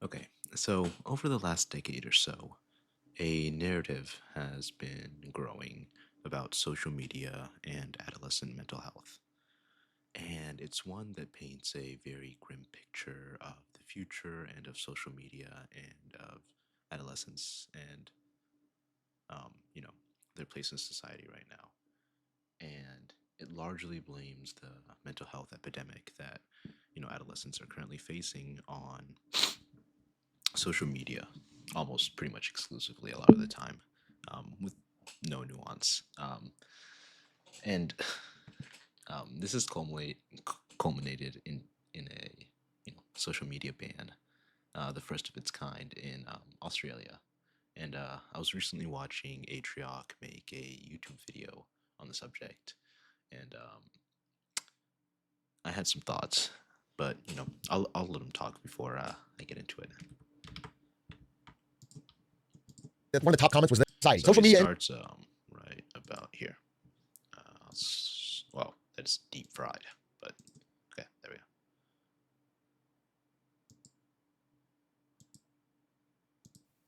Okay, so over the last decade or so, a narrative has been growing about social media and adolescent mental health. And it's one that paints a very grim picture of the future and of social media and of adolescents and, you know, their place in society right now. And it largely blames the mental health epidemic that, adolescents are currently facing on social media almost pretty much exclusively a lot of the time, with no nuance. And this has culminated in a social media ban, the first of its kind in Australia. And I was recently watching Atrioc make a YouTube video on the subject, and I had some thoughts, but I'll let him talk before I get into it. One of the top comments was this society. So Social he media and starts right about here. Well, that's deep fried, but okay, there we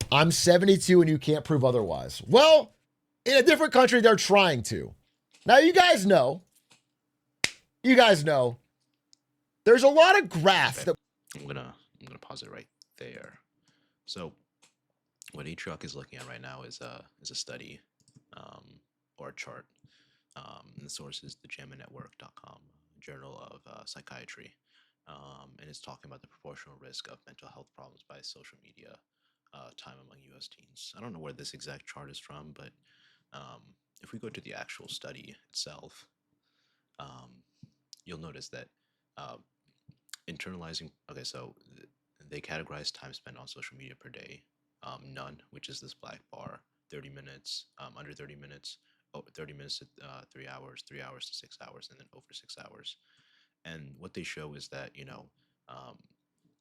go. I'm 72 and you can't prove otherwise. Well, in a different country, they're trying to. Now, you guys know, there's a lot of graphs Okay, that I'm gonna pause it right there. So what Atrioc is looking at right now is a study, or a chart. And the source is the JAMAnetwork.com, Journal of Psychiatry, and it's talking about the proportional risk of mental health problems by social media time among U.S. teens. I don't know where this exact chart is from, but um, if we go to the actual study itself, um, you'll notice that uh, internalizing. Okay, so they categorize time spent on social media per day. None, which is this black bar, 30 minutes, under 30 minutes, 30 minutes to 3 hours, 3 hours to 6 hours, and then over 6 hours. And what they show is that, um,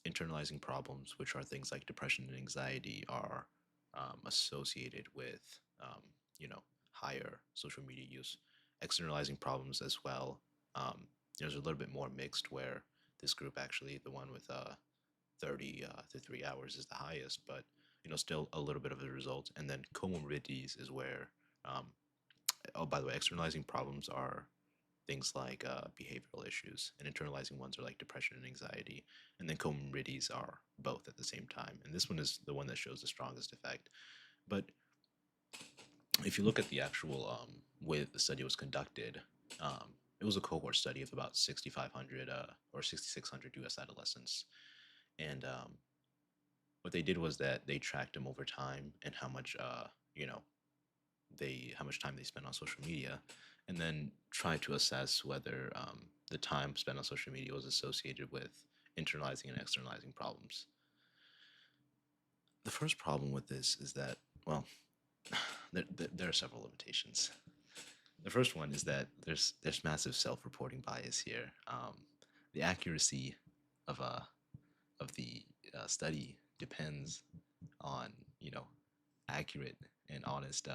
internalizing problems, which are things like depression and anxiety, are associated with, um, higher social media use. Externalizing problems as well. There's a little bit more mixed where this group actually, the one with 30 to 3 hours is the highest, but still a little bit of a result. And then comorbidities is where, um, oh, by the way, externalizing problems are things like behavioral issues, and internalizing ones are like depression and anxiety. And then comorbidities are both at the same time. And this one is the one that shows the strongest effect. But if you look at the actual way that the study was conducted, it was a cohort study of about 6,500 or 6,600 U.S. adolescents. And what they did was that they tracked them over time and how much, how much time they spent on social media, and then tried to assess whether the time spent on social media was associated with internalizing and externalizing problems. The first problem with this is that, well, there are several limitations. The first one is that there's massive self-reporting bias here. The accuracy of the study depends on accurate and honest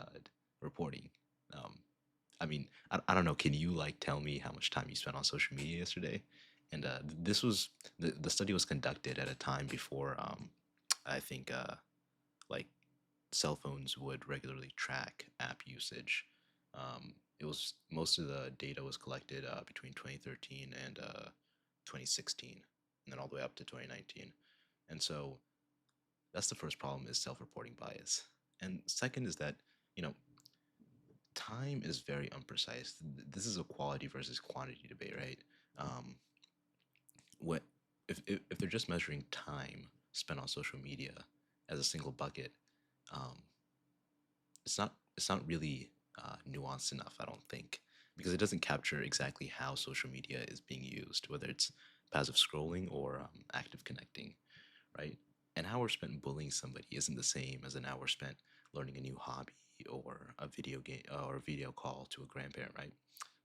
reporting. Um, I mean, I don't know. Can you like tell me how much time you spent on social media yesterday? And this was the study was conducted at a time before I think like cell phones would regularly track app usage. It was most of the data was collected between 2013 and 2016, and then all the way up to 2019. And so that's the first problem, is self-reporting bias. And second is that you know time is very imprecise. This is a quality versus quantity debate, right? Um, what if they're just measuring time spent on social media as a single bucket, um, it's not really nuanced enough, I don't think, because it doesn't capture exactly how social media is being used, whether it's passive scrolling or active connecting, right? An hour spent bullying somebody isn't the same as an hour spent learning a new hobby or a video game or a video call to a grandparent, right?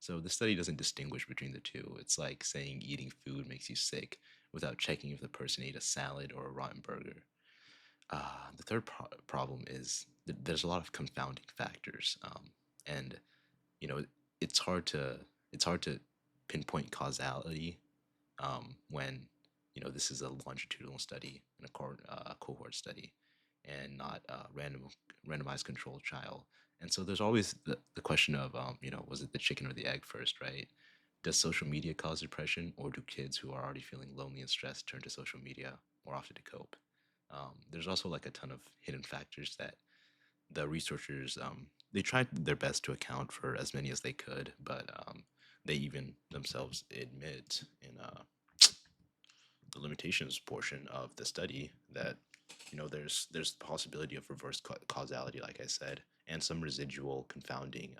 So the study doesn't distinguish between the two. It's like saying eating food makes you sick without checking if the person ate a salad or a rotten burger. The third problem is that there's a lot of confounding factors, and you know it's hard to pinpoint causality when this is a longitudinal study and a cohort study, and not a randomized controlled trial. And so there's always the question of, was it the chicken or the egg first, right? Does social media cause depression, or do kids who are already feeling lonely and stressed turn to social media more often to cope? There's also like a ton of hidden factors that the researchers, they tried their best to account for as many as they could, but they even themselves admit in the limitations portion of the study that there's the possibility of reverse causality, like I said, and some residual confounding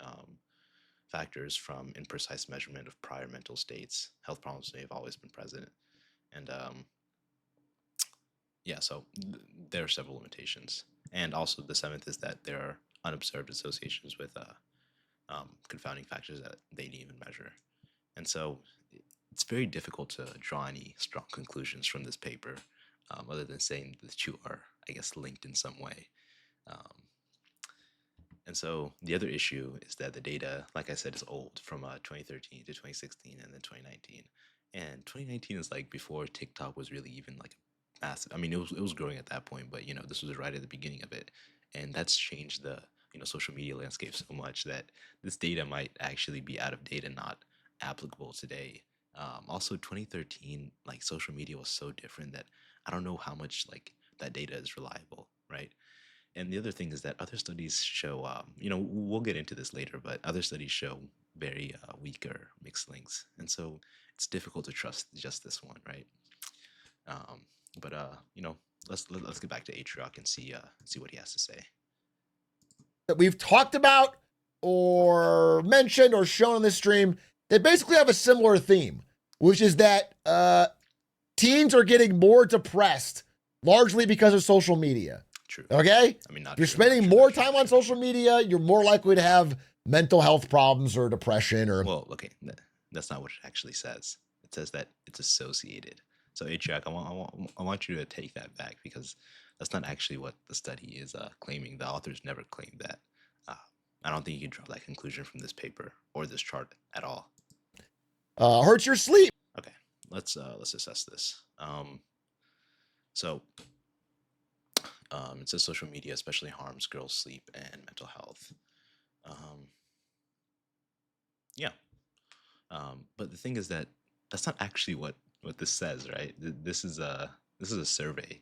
factors from imprecise measurement of prior mental states. Health problems may have always been present, and yeah, so there are several limitations. And also, the seventh is that there are unobserved associations with confounding factors that they didn't even measure. And so it's very difficult to draw any strong conclusions from this paper, other than saying the two are, I guess, linked in some way. Um, and so the other issue is that the data, like I said, is old, from 2013 to 2016 and then 2019. And 2019 is like before TikTok was really even like massive. I mean, it was growing at that point, but this was right at the beginning of it, and that's changed the social media landscape so much that this data might actually be out of date and not applicable today. Also, 2013, like, social media was so different that I don't know how much like that data is reliable, right? And the other thing is that other studies show, we'll get into this later, but other studies show very weaker mixed links, and so it's difficult to trust just this one, right? Um, but let's get back to Atrioc and see what he has to say. That we've talked about or mentioned or shown on this stream, they basically have a similar theme, which is that teens are getting more depressed largely because of social media. True. Okay? I mean, not You're true, spending not true, more not true, time not on true, not social true. media, you're more likely to have mental health problems or depression or Well, okay, that's not what it actually says. It says that it's associated. So, Atrioc, I want you to take that back, because that's not actually what the study is claiming. The authors never claimed that. Uh, I don't think you can draw that conclusion from this paper or this chart at all. hurts your sleep. Okay, let's assess this. So it says social media especially harms girls' sleep and mental health. Um, yeah, but the thing is that that's not actually what this says, right? This is a survey.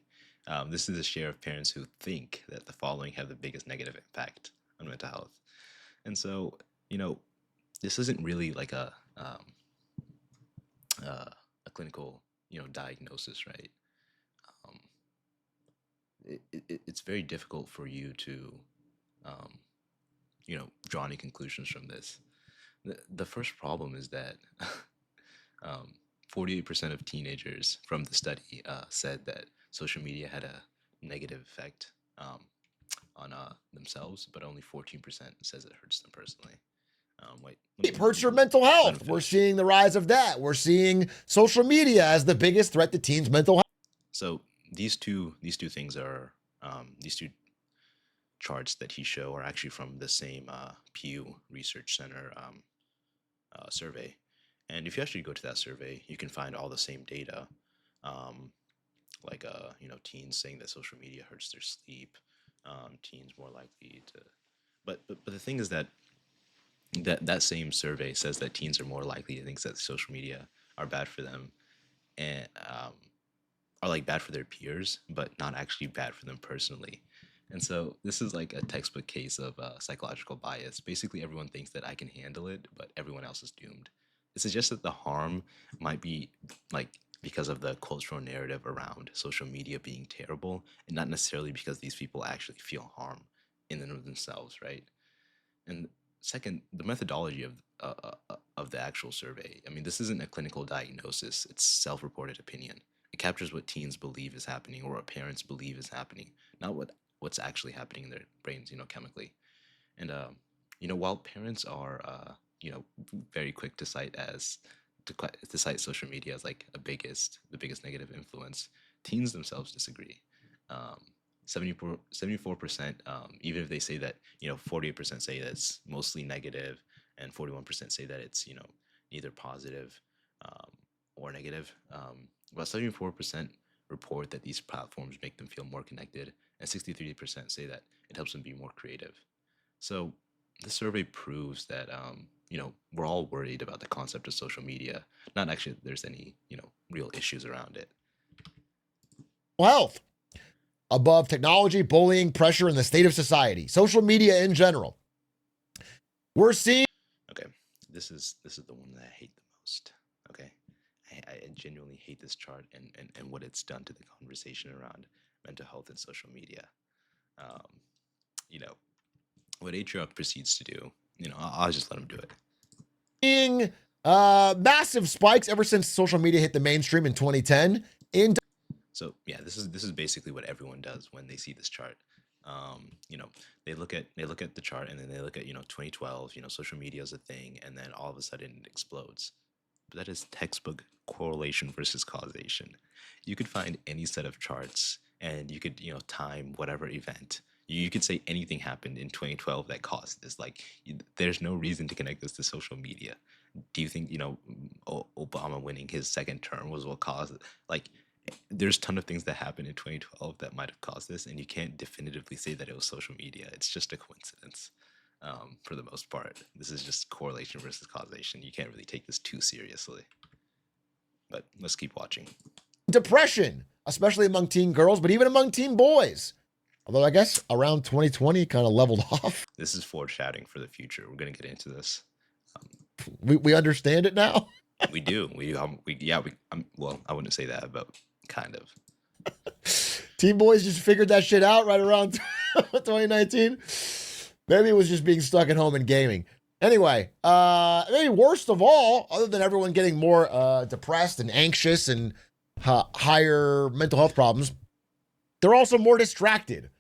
This is a share of parents who think that the following have the biggest negative impact on mental health, and so you know this isn't really like a clinical diagnosis, right? Um, it's very difficult for you to um, draw any conclusions from this. The first problem is that um, 48% of teenagers from the study said that social media had a negative effect on themselves, but only 14% says it hurts them personally. Wait, It hurts your mental let him health. We're finish. seeing the rise of that. We're seeing social media as the biggest threat to teens' mental health. So these two things are these two charts that he show are actually from the same Pew Research Center survey. And if you actually go to that survey, you can find all the same data, um, like teens saying that social media hurts their sleep, teens more likely to. But the thing is that that same survey says that teens are more likely to think that social media are bad for them, and are like bad for their peers, but not actually bad for them personally. And so this is like a textbook case of psychological bias. Basically, everyone thinks that I can handle it, but everyone else is doomed. It suggests that the harm might be like because of the cultural narrative around social media being terrible, and not necessarily because these people actually feel harm in and of themselves, right? And second, the methodology of the actual survey. I mean, this isn't a clinical diagnosis; it's self-reported opinion. It captures what teens believe is happening, or what parents believe is happening, not what's actually happening in their brains, chemically. And while parents are very quick to cite to cite social media as like the biggest negative influence, teens themselves disagree. Um, 74%, even if they say that 48% say that's mostly negative, and 41% say that it's neither positive um, or negative. About 74% report that these platforms make them feel more connected, and 63% say that it helps them be more creative. So this survey proves that we're all worried about the concept of social media, not actually that there's any real issues around it. Health. Above technology, bullying, pressure, and the state of society. Social media in general. We're seeing. Okay, this is the one that I hate the most. Okay, I genuinely hate this chart and what it's done to the conversation around mental health and social media. Um, you know what Atrioc proceeds to do. I'll just let him do it. Seeing massive spikes ever since social media hit the mainstream in 2010. So yeah, this is basically what everyone does when they see this chart. They look at the chart and then they look at 2012. Social media is a thing, and then all of a sudden it explodes. But that is textbook correlation versus causation. You could find any set of charts, and you could time whatever event. You could say anything happened in 2012 that caused this. Like, there's no reason to connect this to social media. Do you think Obama winning his second term was what caused it? Like, there's a ton of things that happened in 2012 that might have caused this, and you can't definitively say that it was social media. It's just a coincidence. For the most part, this is just correlation versus causation. You can't really take this too seriously. But let's keep watching. Depression, especially among teen girls, but even among teen boys. Although I guess around 2020 kind of leveled off. This is foreshadowing for the future. We're gonna get into this. We understand it now. We do. Well, I wouldn't say that, but kind of. Teen boys just figured that shit out right around 2019. Maybe it was just being stuck at home and gaming. Anyway, maybe worst of all, other than everyone getting more depressed and anxious and higher mental health problems, they're also more distracted.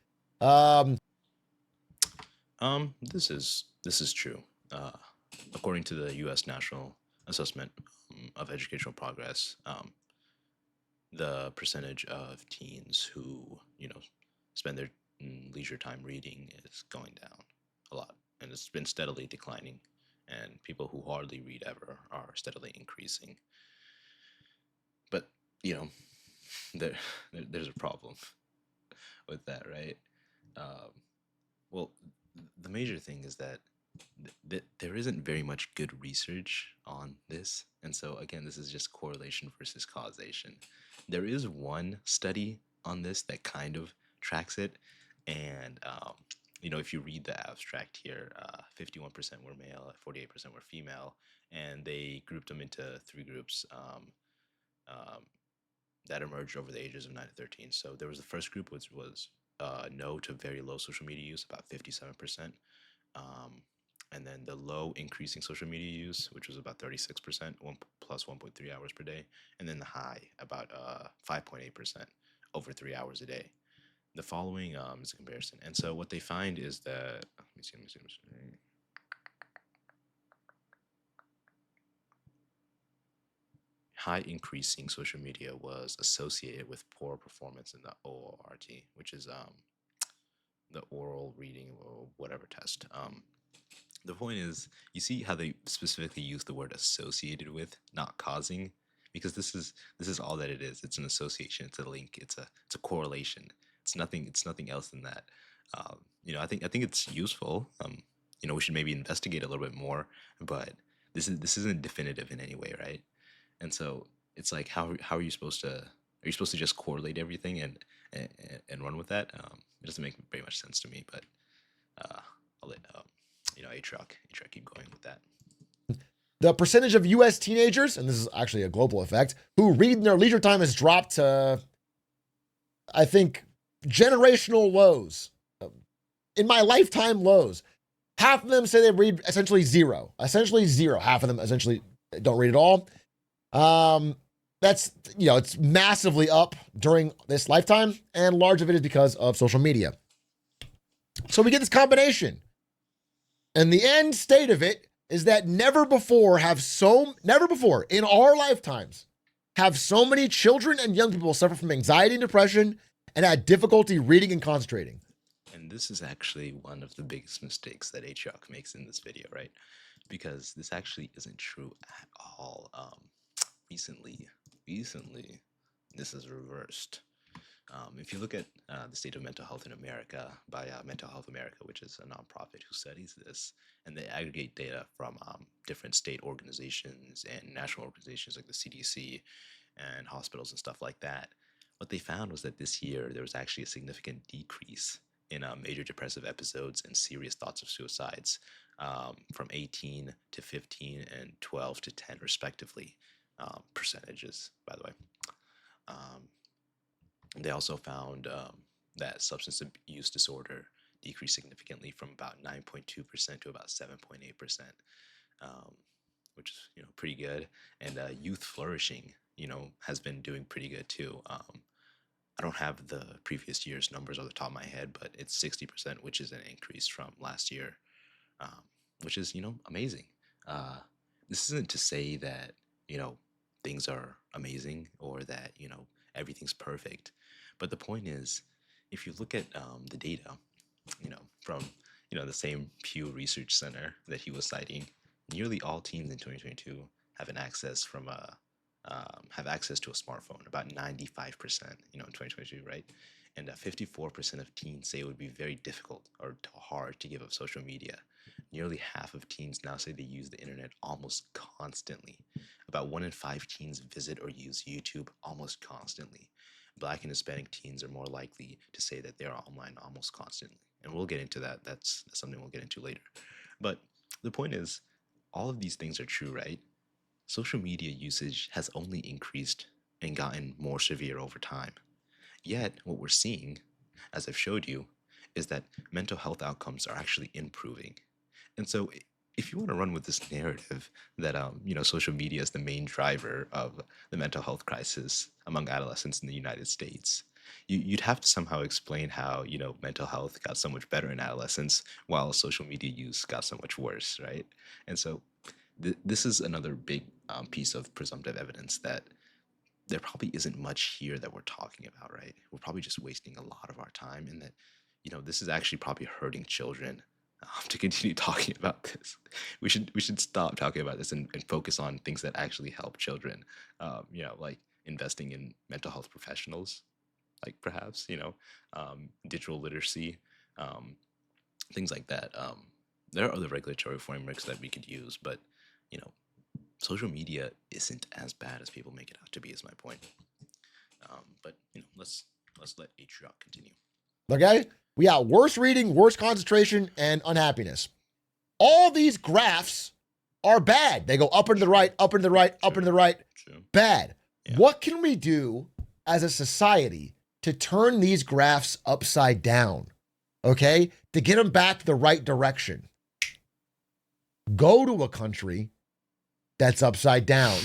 This is true. According to the U.S. National Assessment of Educational Progress, the percentage of teens who spend their leisure time reading is going down a lot, and it's been steadily declining. And people who hardly read ever are steadily increasing. But there, there's a problem with that, right? Um, well, the major thing is that there isn't very much good research on this, and so again, this is just correlation versus causation. There is one study on this that kind of tracks it, and if you read the abstract here, 51% were male, 48% were female, and they grouped them into three groups. Um, that emerged over the ages of 9 to 13. So there was the first group, which was no to very low social media use, about 57%. And then the low increasing social media use, which was about 36%, 1+1.3 hours per day. And then the high, about 5.8% over 3 hours a day. The following is a comparison. And so what they find is that, let me see. High increasing social media was associated with poor performance in the ORT, which is the oral reading or whatever test. The point is, you see how they specifically use the word associated with, not causing, because this is all that it is. It's an association. It's a link. It's a correlation. It's nothing. It's nothing else than that. I think it's useful. We should maybe investigate a little bit more, but this isn't definitive in any way, right? And so it's like, how are you supposed to? Are you supposed to just correlate everything and, and run with that? It doesn't make very much sense to me, but I'll let Atrioc keep going with that. The percentage of U.S. teenagers, and this is actually a global effect, who read in their leisure time has dropped to, I think, generational lows. In my lifetime lows. Half of them say they read essentially zero. Essentially zero. Half of them essentially don't read at all. That's, it's massively up during this lifetime, and large of it is because of social media. So we get this combination. And the end state of it is that never before in our lifetimes have so many children and young people suffer from anxiety and depression and had difficulty reading and concentrating. And this is actually one of the biggest mistakes that Atrioc makes in this video, right? Because this actually isn't true at all. Recently, this is reversed. If you look at the state of mental health in America by Mental Health America, which is a nonprofit who studies this, and they aggregate data from different state organizations and national organizations like the CDC and hospitals and stuff like that, what they found was that this year there was actually a significant decrease in major depressive episodes and serious thoughts of suicides from 18 to 15 and 12 to 10, respectively, percentages, by the way. Um, they also found that substance abuse disorder decreased significantly from about 9.2% to about 7.8%, um, which is pretty good. And youth flourishing has been doing pretty good too. I don't have the previous year's numbers on the top of my head, but it's 60%, which is an increase from last year, um, which is amazing. Uh, this isn't to say that you know things are amazing or that everything's perfect, but the point is, if you look at the data, from the same Pew Research Center that he was citing, nearly all teens in 2022 have an access from a have access to a smartphone. About 95%, in 2022, right? And 54% of teens say it would be very difficult or hard to give up social media. Nearly half of teens now say they use the internet almost constantly. About 1 in 5 teens visit or use YouTube almost constantly. Black and Hispanic teens are more likely to say that they are online almost constantly. And we'll get into that. That's something we'll get into later. But the point is, all of these things are true, right? Social media usage has only increased and gotten more severe over time. Yet, what we're seeing, as I've showed you, is that mental health outcomes are actually improving. And so, if you want to run with this narrative that social media is the main driver of the mental health crisis among adolescents in the United States, you'd have to somehow explain how mental health got so much better in adolescence while social media use got so much worse, right? And so, this is another big piece of presumptive evidence that there probably isn't much here that we're talking about, right? We're probably just wasting a lot of our time, and that this is actually probably hurting children. To continue talking about this, we should stop talking about this and focus on things that actually help children. Like investing in mental health professionals, like perhaps digital literacy, um, things like that. There are other regulatory frameworks that we could use, but you know, social media isn't as bad as people make it out to be. Is my point. But let's let Atrioc continue. Okay? We got worse reading, worse concentration, and unhappiness. All these graphs are bad. They go up and to the right, up and to the right, up and to the right. True. Bad. Yeah. What can we do as a society to turn these graphs upside down? Okay? To get them back to the right direction. Go to a country that's upside down.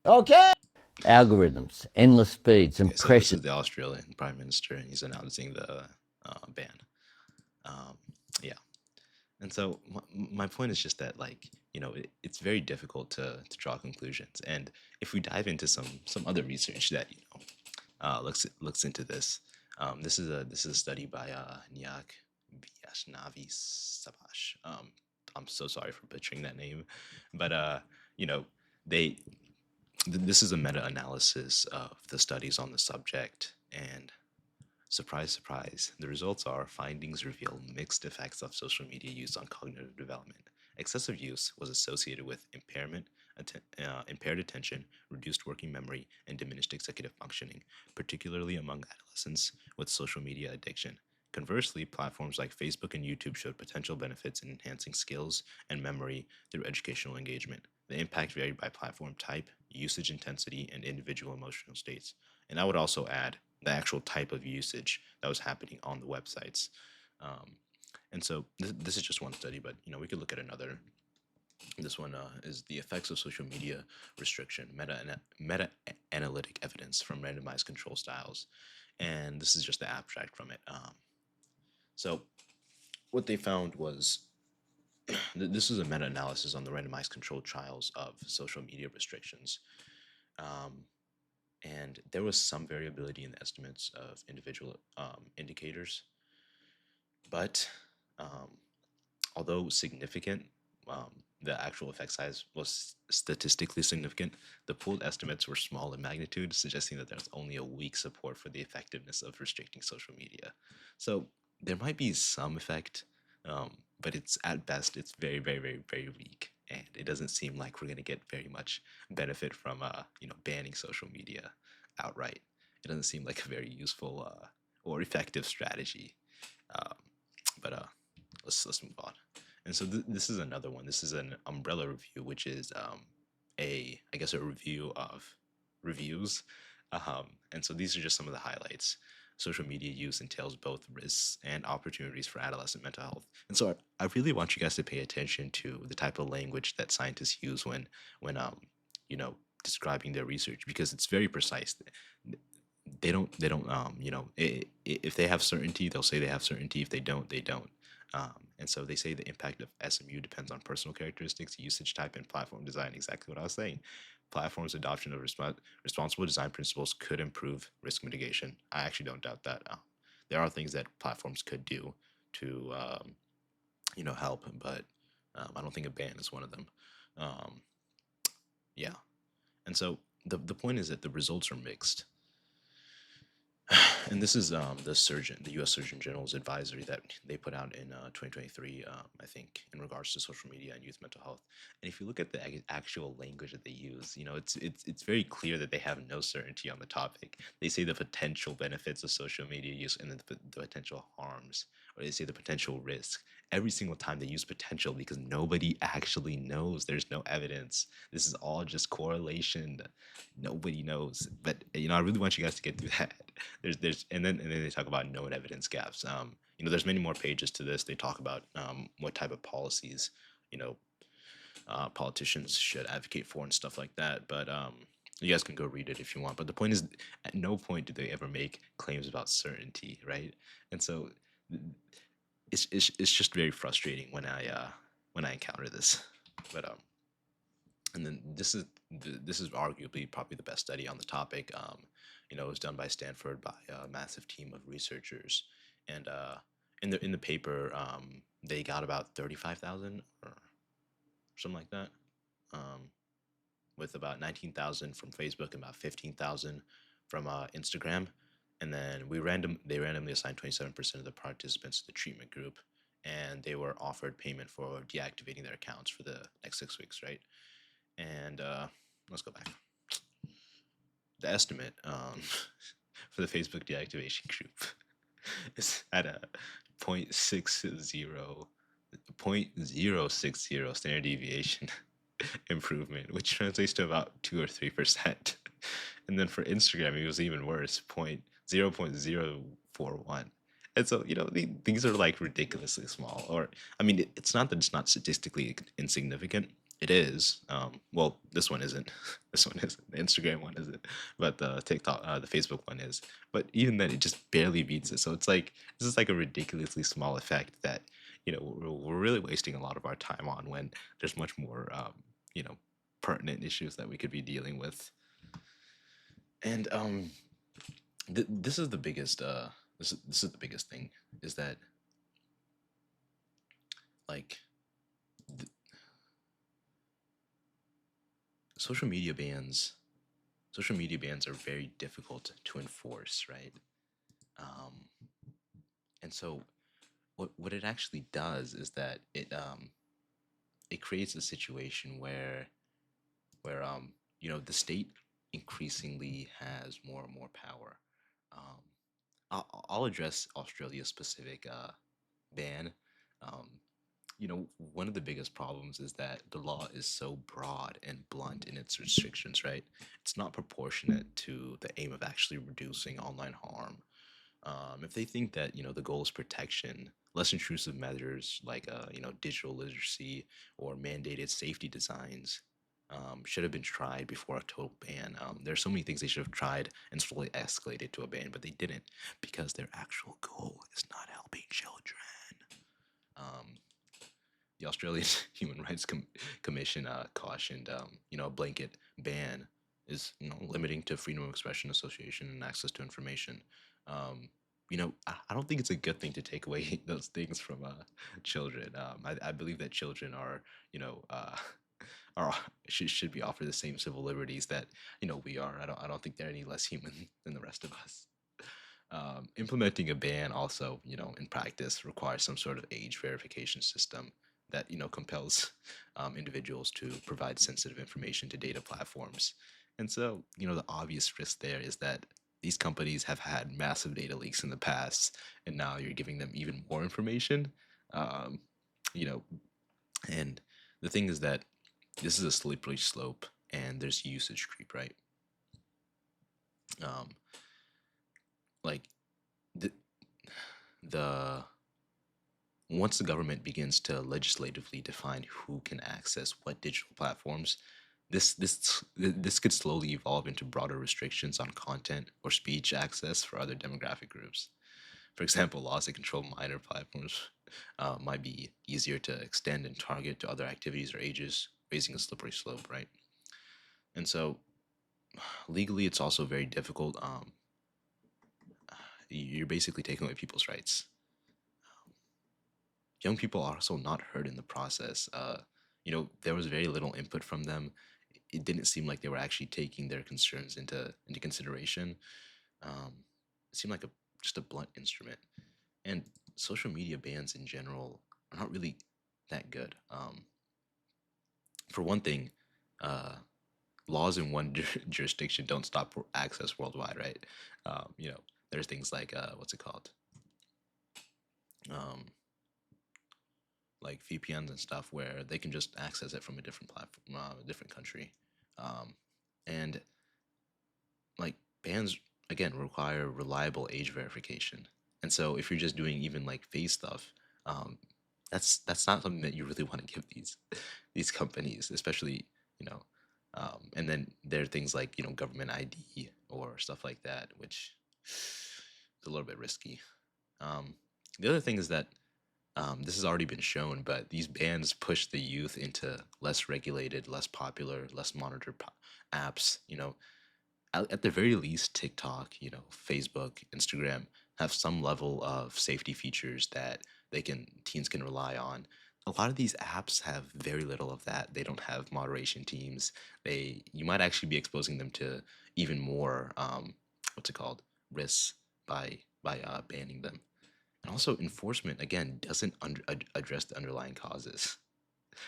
Okay? Algorithms, endless speeds, Okay, so this impression. is the Australian Prime Minister, and he's announcing the ban. Yeah, and so my point is just that, like, it's very difficult to draw conclusions, and if we dive into some other research that looks into this, this is a study by Nyak Vyashnavi Sabash. I'm so sorry for butchering that name, but you know, they this is a meta-analysis of the studies on the subject, and surprise, surprise, the results are findings reveal mixed effects of social media use on cognitive development. Excessive use was associated with impaired attention, reduced working memory, and diminished executive functioning, particularly among adolescents with social media addiction. Conversely, platforms like Facebook and YouTube showed potential benefits in enhancing skills and memory through educational engagement. The impact varied by platform type, usage intensity, and individual emotional states. And I would also add the actual type of usage that was happening on the websites. Um, and so this is just one study, but we could look at another. This one is the effects of social media restriction, meta analytic evidence from randomized control styles, and this is just the abstract from it. So what they found was this is a meta analysis on the randomized controlled trials of social media restrictions. Um, and there was some variability in the estimates of individual indicators, but although significant, the actual effect size was statistically significant, the pooled estimates were small in magnitude, suggesting that there's only a weak support for the effectiveness of restricting social media. So there might be some effect, but it's at best it's very very very very weak, and it doesn't seem like we're going to get very much benefit from banning social media outright. It doesn't seem like a very useful or effective strategy. Um, but let's move on. And so this is another one. This is an umbrella review, which is a I guess a review of reviews. And so these are just some of the highlights. Social media use entails both risks and opportunities for adolescent mental health. And so I really want you guys to pay attention to the type of language that scientists use when you know describing their research, because it's very precise. They don't if they have certainty, they'll say they have certainty. If they don't, they don't. And so they say the impact of SMU depends on personal characteristics, usage type, and platform design. Exactly what I was saying. Platforms' adoption of responsible design principles could improve risk mitigation. I actually don't doubt that. There are things that platforms could do to help, but I don't think a ban is one of them. Um, yeah, and so the point is that the results are mixed. And this is the U.S. Surgeon General's advisory that they put out in 2023, I think, in regards to social media and youth mental health. And if you look at the actual language that they use, it's very clear that they have no certainty on the topic. They say the potential benefits of social media use and then the potential harms, or they say the potential risk. Every single time they use potential, because nobody actually knows. There's no evidence. This is all just correlation. Nobody knows. But I really want you guys to get through that. And then they talk about known evidence gaps. There's many more pages to this. They talk about what type of policies you know politicians should advocate for and stuff like that. But you guys can go read it if you want. But the point is, at no point do they ever make claims about certainty, right? And so it's just very frustrating when I encounter this. But and then this is arguably probably the best study on the topic. It was done by Stanford by a massive team of researchers, and in the paper, they got about 35,000 or something like that, um, with about 19,000 from Facebook and about 15,000 from Instagram, and then they randomly assigned 27% of the participants to the treatment group, and they were offered payment for deactivating their accounts for the next 6 weeks, right? And let's go back. The estimate for the Facebook deactivation group is at a 0.60 standard deviation improvement, which translates to about 2 or 3%. And then for Instagram, it was even worse, 0.041. And so, things are like ridiculously small. Or, I mean, it's not that it's not statistically insignificant. It is. Well, this one isn't. This one isn't. The Instagram one isn't. But the TikTok, the Facebook one is. But even then, it just barely beats it. So it's like this is like a ridiculously small effect that we're really wasting a lot of our time on when there's much more you know pertinent issues that we could be dealing with. And this is the biggest this is the biggest thing, is that like th- social media bans social media bans are very difficult to enforce, right? um and so what it actually does is that it creates a situation where the state increasingly has more and more power. um I'll address Australia's specific ban. Um, one of the biggest problems is that the law is so broad and blunt in its restrictions, right? It's not proportionate to the aim of actually reducing online harm. If they think that the goal is protection, less intrusive measures like digital literacy or mandated safety designs should have been tried before a total ban. There's so many things they should have tried and slowly escalated to a ban, but they didn't, because their actual goal is not helping children. Um, the Australian Human Rights Commission cautioned, a blanket ban is limiting to freedom of expression, association, and access to information. Um, I don't think it's a good thing to take away those things from children. I believe that children are, you know, are should be offered the same civil liberties that we are. I don't think they're any less human than the rest of us. Implementing a ban also, in practice requires some sort of age verification system that compels individuals to provide sensitive information to data platforms. And so, the obvious risk there is that these companies have had massive data leaks in the past, and now you're giving them even more information. Um, you know, and the thing is that this is a slippery slope, and there's usage creep, right? Um, like the the once the government begins to legislatively define who can access what digital platforms, this could slowly evolve into broader restrictions on content or speech access for other demographic groups. For example, laws that control minor platforms might be easier to extend and target to other activities or ages, raising a slippery slope, right? And so, legally, it's also very difficult. You're basically taking away people's rights. Young people are also not heard in the process. There was very little input from them. It didn't seem like they were actually taking their concerns into consideration. Um, it seemed like just a blunt instrument. And social media bans in general are not really that good. For one thing, uh, laws in one jurisdiction don't stop access worldwide, right? There's things like what's it called? Um, like VPNs and stuff where they can just access it from a different platform, a different country, and like bans again require reliable age verification. And so if you're just doing even like face stuff, um, that's not something that you really want to give these companies, especially you know. And then there are things like government ID or stuff like that, which is a little bit risky. The other thing is that this has already been shown, but these bans push the youth into less regulated, less popular, less monitored apps. At the very least, TikTok, Facebook, Instagram have some level of safety features that teens can rely on. A lot of these apps have very little of that. They don't have moderation teams. You might actually be exposing them to even more what's it called risks by banning them. And also, enforcement again doesn't address the underlying causes,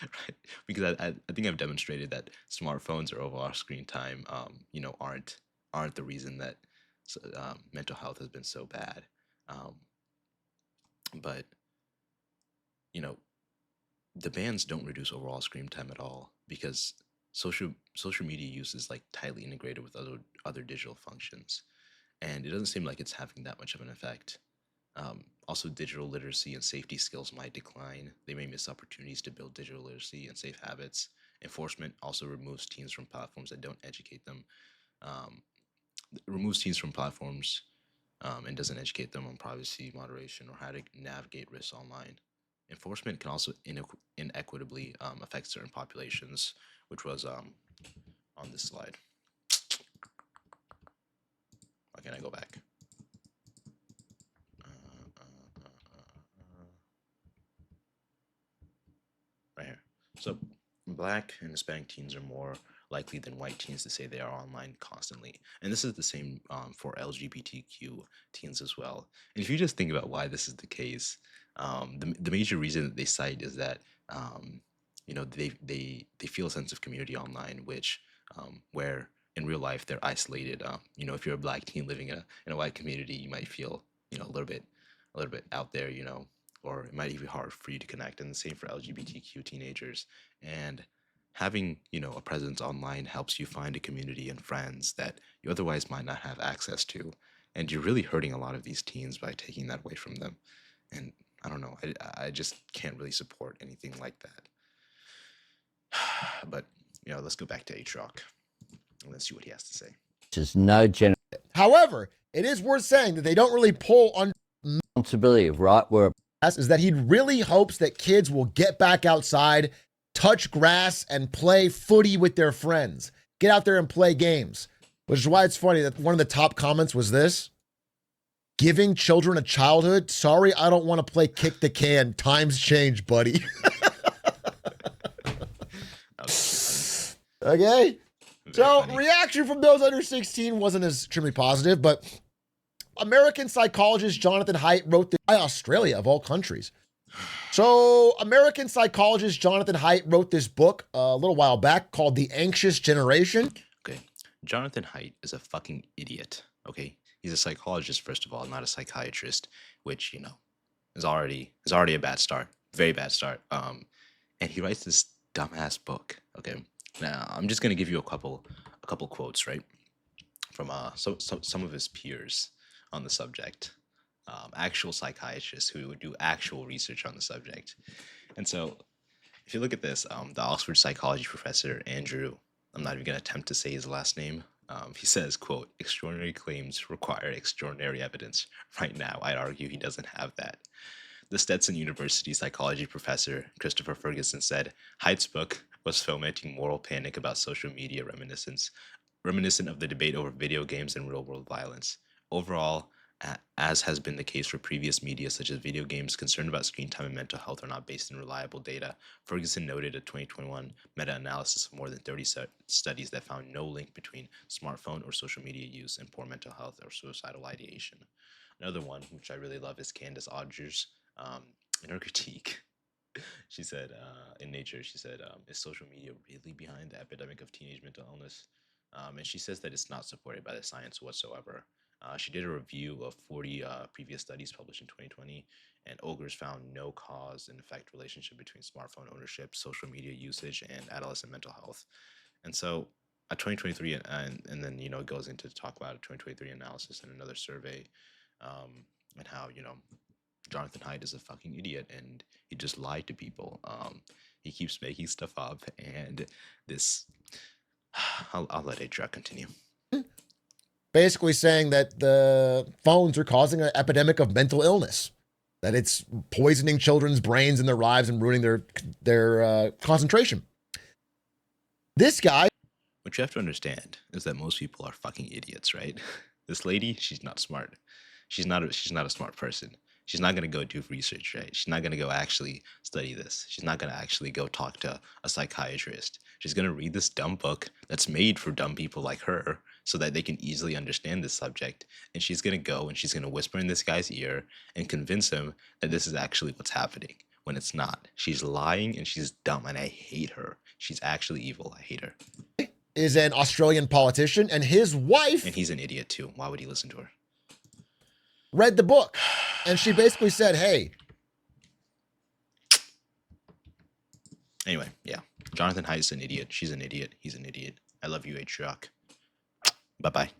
right? Because I think I've demonstrated that smartphones or overall screen time, aren't the reason that mental health has been so bad. Um, but you know, the bans don't reduce overall screen time at all because social media use is like tightly integrated with other digital functions, and it doesn't seem like it's having that much of an effect. Also, digital literacy and safety skills might decline. They may miss opportunities to build digital literacy and safe habits. Enforcement also removes teens from platforms that don't educate them. Um, removes teens from platforms and doesn't educate them on privacy, moderation, or how to navigate risks online. Enforcement can also inequitably affect certain populations, which was on this slide. Why can't I go back? Right here. So, Black and Hispanic teens are more likely than white teens to say they are online constantly. And this is the same for LGBTQ teens as well. And if you just think about why this is the case, the major reason that they cite is that they feel a sense of community online, which where in real life they're isolated. If you're a Black teen living in a white community, you might feel a little bit out there, or it might even be hard for you to connect. And the same for LGBTQ teenagers. And having a presence online helps you find a community and friends that you otherwise might not have access to. And you're really hurting a lot of these teens by taking that away from them. And I don't know, I just can't really support anything like that. But let's go back to Atrioc and let's see what he has to say. There's no However, it is worth saying that they don't really pull on responsibility of right where is that he really hopes that kids will get back outside, touch grass, and play footy with their friends. Get out there and play games. Which is why it's funny that one of the top comments was this. giving children a childhood. Sorry, I don't want to play kick the can. Times change, buddy. That was Okay. very So funny. reaction from those under 16 wasn't as extremely positive, but American psychologist Jonathan Haidt wrote this by Australia of all countries. So American psychologist Jonathan Haidt wrote this book a little while back called The Anxious Generation. Okay. Jonathan Haidt is a fucking idiot. Okay. He's a psychologist, first of all, not a psychiatrist, which, you know, is already a bad start. Very bad start. And he writes this dumbass book. Okay. Now I'm just gonna give you a couple quotes, right? From some of his peers on the subject. Actual psychiatrists who would do actual research on the subject. And so if you look at this, the Oxford psychology professor, Andrew, I'm not even going to attempt to say his last name. He says, quote, extraordinary claims require extraordinary evidence. Right now, I'd argue he doesn't have that. The Stetson University psychology professor, Christopher Ferguson, said, Haidt's book was fomenting moral panic about social media reminiscent of the debate over video games and real-world violence. Overall, as has been the case for previous media such as video games, concerned about screen time and mental health are not based in reliable data. Ferguson noted a 2021 meta-analysis of more than 30 studies that found no link between smartphone or social media use and poor mental health or suicidal ideation. Another one, which I really love, is Candace Odgers. In her critique, she said, in Nature, she said, is social media really behind the epidemic of teenage mental illness? And she says that it's not supported by the science whatsoever. She did a review of 40 previous studies published in 2020, and Ogres found no cause and effect relationship between smartphone ownership, social media usage, and adolescent mental health. And so, a 2023, and then it goes into talk about a 2023 analysis and another survey, and how Jonathan Haidt is a fucking idiot and he just lied to people. He keeps making stuff up, and this. I'll let Atrioc continue. Basically saying that the phones are causing an epidemic of mental illness, that it's poisoning children's brains and their lives and ruining their concentration. This guy. What you have to understand is that most people are fucking idiots, right? This lady, she's not smart. She's not a smart person. She's not going to go do research, right? She's not going to go actually study this. She's not going to actually go talk to a psychiatrist. She's going to read this dumb book that's made for dumb people like her so that they can easily understand this subject. And she's going to go and she's going to whisper in this guy's ear and convince him that this is actually what's happening when it's not. She's lying and she's dumb, and I hate her. She's actually evil. I hate her. Is an Australian politician, and his wife. And he's an idiot too. Why would he listen to her? Read the book, and she basically said, hey. Anyway, yeah. Jonathan Haidt's an idiot. She's an idiot. He's an idiot. I love you, Atrioc. Bye-bye.